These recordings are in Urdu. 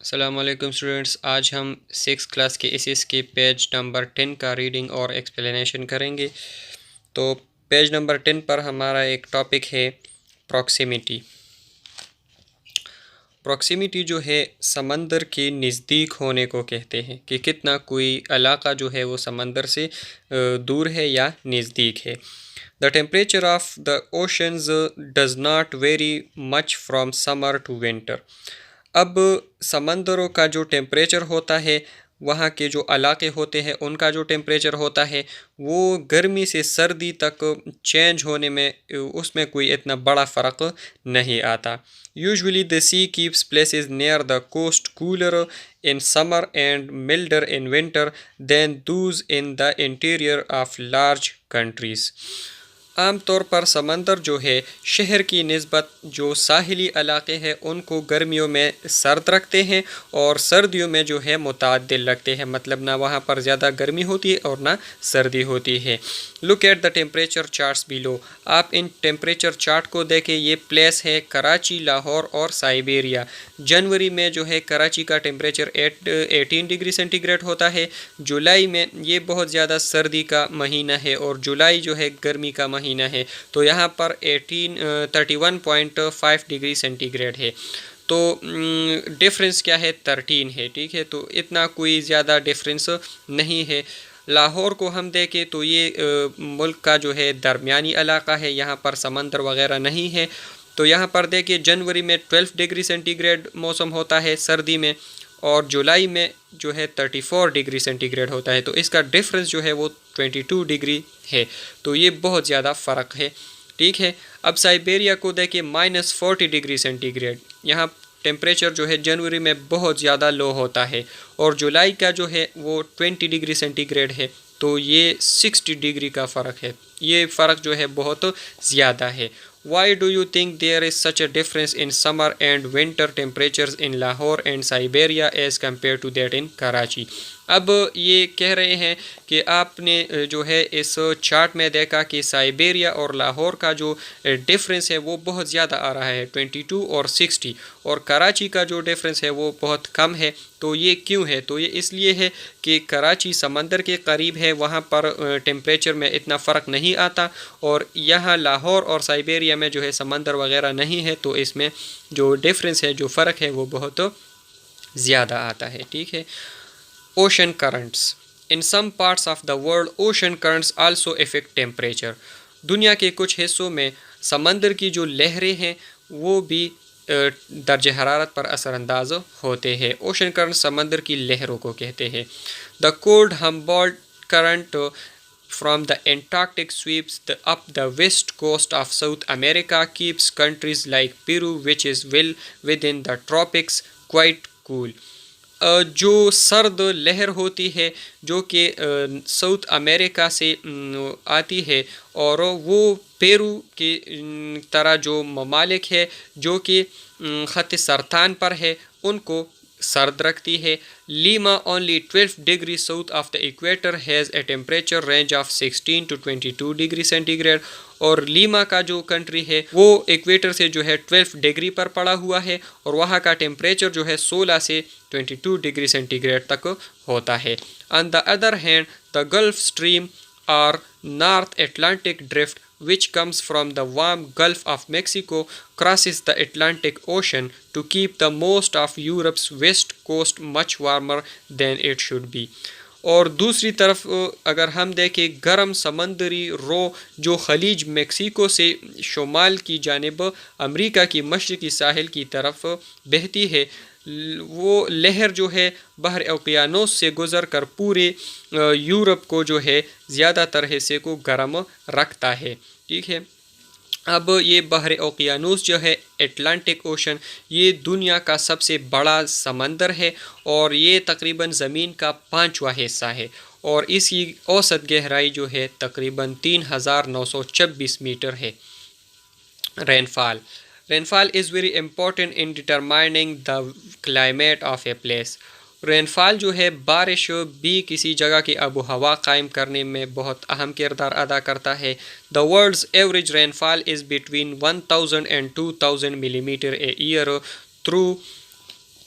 السلام علیکم اسٹوڈنٹس، آج ہم 6 کلاس کے ایس کے پیج نمبر 10 کا ریڈنگ اور ایکسپلینیشن کریں گے۔ تو پیج نمبر 10 پر ہمارا ایک ٹاپک ہے پروکسیمیٹی۔ پروکسیمیٹی جو ہے سمندر کے نزدیک ہونے کو کہتے ہیں کہ کتنا کوئی علاقہ جو ہے وہ سمندر سے دور ہے یا نزدیک ہے۔ The temperature of the oceans does not vary much from summer to winter۔ اب سمندروں کا جو ٹیمپریچر ہوتا ہے، وہاں کے جو علاقے ہوتے ہیں ان کا جو ٹیمپریچر ہوتا ہے وہ گرمی سے سردی تک چینج ہونے میں اس میں کوئی اتنا بڑا فرق نہیں آتا۔ Usually the sea keeps places near the coast cooler in summer and milder in winter than those in the interior of large countries۔ عام طور پر سمندر جو ہے شہر کی نسبت جو ساحلی علاقے ہیں ان کو گرمیوں میں سرد رکھتے ہیں اور سردیوں میں جو ہے متعدل رکھتے ہیں، مطلب نہ وہاں پر زیادہ گرمی ہوتی ہے اور نہ سردی ہوتی ہے۔ Look at the temperature charts below. آپ ان ٹیمپریچر چارٹ کو دیکھیں، یہ پلیس ہے کراچی، لاہور اور سائبیریا۔ جنوری میں جو ہے کراچی کا ٹیمپریچر 18 ڈگری سینٹی گریڈ ہوتا ہے۔ جولائی میں یہ بہت زیادہ سردی کا مہینہ ہے اور جولائی جو ہے گرمی کا مہینہ ہے، تو یہاں پر 31.5 ڈگری سینٹی گریڈ ہے۔ تو ڈفرینس کیا ہے؟ 13 ہے، ٹھیک ہے، تو اتنا کوئی زیادہ ڈفرینس نہیں ہے۔ لاہور کو ہم دیکھیں تو یہ ملک کا جو ہے درمیانی علاقہ ہے، یہاں پر سمندر وغیرہ نہیں ہے، تو یہاں پر دیکھیں جنوری میں 12 ڈگری سینٹی گریڈ موسم ہوتا ہے سردی میں، اور جولائی میں جو ہے 34 ڈگری سینٹی گریڈ ہوتا ہے، تو اس کا ڈفرینس جو ہے وہ 22 ڈگری ہے، تو یہ بہت زیادہ فرق ہے، ٹھیک ہے۔ اب سائبیریا کو دیکھیں -40 ڈگری سینٹی گریڈ، یہاں ٹیمپریچر جو ہے جنوری میں بہت زیادہ لو ہوتا ہے اور جولائی کا جو ہے وہ 20 ڈگری سینٹی گریڈ ہے، تو یہ 60 ڈگری کا فرق ہے، یہ فرق جو ہے بہت زیادہ ہے۔ Why do you think there is such a difference in summer and winter temperatures in Lahore and Siberia as compared to that in Karachi؟ اب یہ کہہ رہے ہیں کہ آپ نے جو ہے اس چارٹ میں دیکھا کہ سائبیریا اور لاہور کا جو ڈفرینس ہے وہ بہت زیادہ آ رہا ہے 22 اور 60، اور کراچی کا جو ڈفرینس ہے وہ بہت کم ہے، تو یہ کیوں ہے؟ تو یہ اس لیے ہے کہ کراچی سمندر کے قریب ہے، وہاں پر ٹیمپریچر میں اتنا فرق نہیں آتا، اور یہاں لاہور اور سائبیریا میں جو ہے سمندر وغیرہ نہیں ہے، تو اس میں جو ڈفرینس ہے، جو فرق ہے وہ بہت زیادہ آتا ہے، ٹھیک ہے۔ Ocean currents. In some parts of the world, ocean currents also affect temperature۔ دنیا کے کچھ حصوں میں سمندر کی جو لہریں ہیں وہ بھی درجہ حرارت پر اثر انداز ہوتے ہیں۔ اوشن کرنٹ سمندر کی لہروں کو کہتے ہیں۔ The cold Humboldt current from the Antarctic sweeps up the west coast of South America, keeps countries like Peru, which is well within the tropics, quite cool۔ جو سرد لہر ہوتی ہے جو کہ ساؤتھ امریکہ سے آتی ہے، اور وہ پیرو کی طرح جو ممالک ہے جو کہ خط سرطان پر ہے ان کو سرد رکھتی ہے۔ Lima only 12 degree south of the equator has a temperature range of 16 to 22 degree centigrade, اور لیما کا جو کنٹری ہے وہ ایکویٹر سے جو ہے 12 ڈگری پر پڑا ہوا ہے، اور وہاں کا ٹیمپریچر جو ہے 16 سے 22 ڈگری سینٹی گریڈ تک ہوتا ہے۔ On the other hand, the Gulf Stream or North Atlantic Drift, which comes from the warm Gulf of Mexico, crosses the Atlantic Ocean to keep the most of Europe's west coast much warmer than it should be۔ اور دوسری طرف اگر ہم دیکھیں گرم سمندری رو جو خلیج میکسیکو سے شمال کی جانب امریکہ کی مشرقی ساحل کی طرف بہتی ہے، وہ لہر جو ہے بحر اوقیانوس سے گزر کر پورے یورپ کو جو ہے زیادہ تر حصے کو گرم رکھتا ہے، ٹھیک ہے۔ اب یہ بحر اوقیانوس جو ہے اٹلانٹک اوشن، یہ دنیا کا سب سے بڑا سمندر ہے اور یہ تقریباً زمین کا 5واں حصہ ہے، اور اس کی اوسط گہرائی جو ہے تقریباً 3926 میٹر ہے۔ Rainfall is very important in determining the climate of a place. Rainfall جو ہے بارش بھی کسی جگہ کی آب و ہوا قائم کرنے میں بہت اہم کردار ادا کرتا ہے۔ The world's average rainfall is between 1000 and 2000 millimeter a year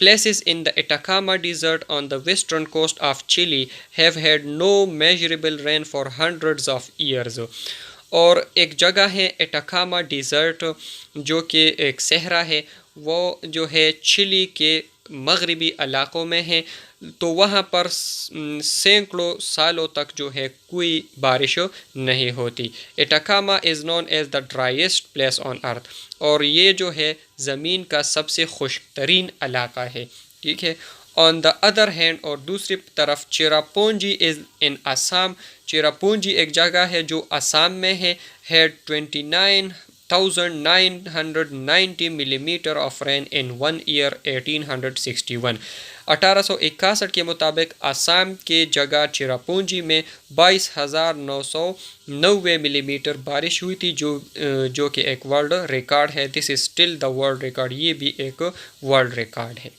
Places in the Atacama Desert on the western coast of Chile have had no measurable rain for hundreds of years. اور ایک جگہ ہے اٹاکاما ڈیزرٹ جو کہ ایک صحرا ہے، وہ جو ہے چلی کے مغربی علاقوں میں ہے، تو وہاں پر سینکڑوں سالوں تک جو ہے کوئی بارش نہیں ہوتی۔ اٹاکاما از known as the ڈرائیسٹ place on ارتھ، اور یہ جو ہے زمین کا سب سے خشک ترین علاقہ ہے، ٹھیک ہے۔ آن دا ادر ہینڈ، اور دوسری طرف چیراپونجی از ان آسام، چیراپونجی ایک جگہ ہے جو آسام میں ہے، had 29,990 millimetre of rain in 1 year 1861۔ 1861 کے مطابق آسام کے جگہ چیراپونجی میں 22,990 ملی میٹر بارش ہوئی تھی، جو کہ ایک ورلڈ ریکارڈ ہے۔ This is still the world record, یہ بھی ایک ورلڈ ریکارڈ ہے۔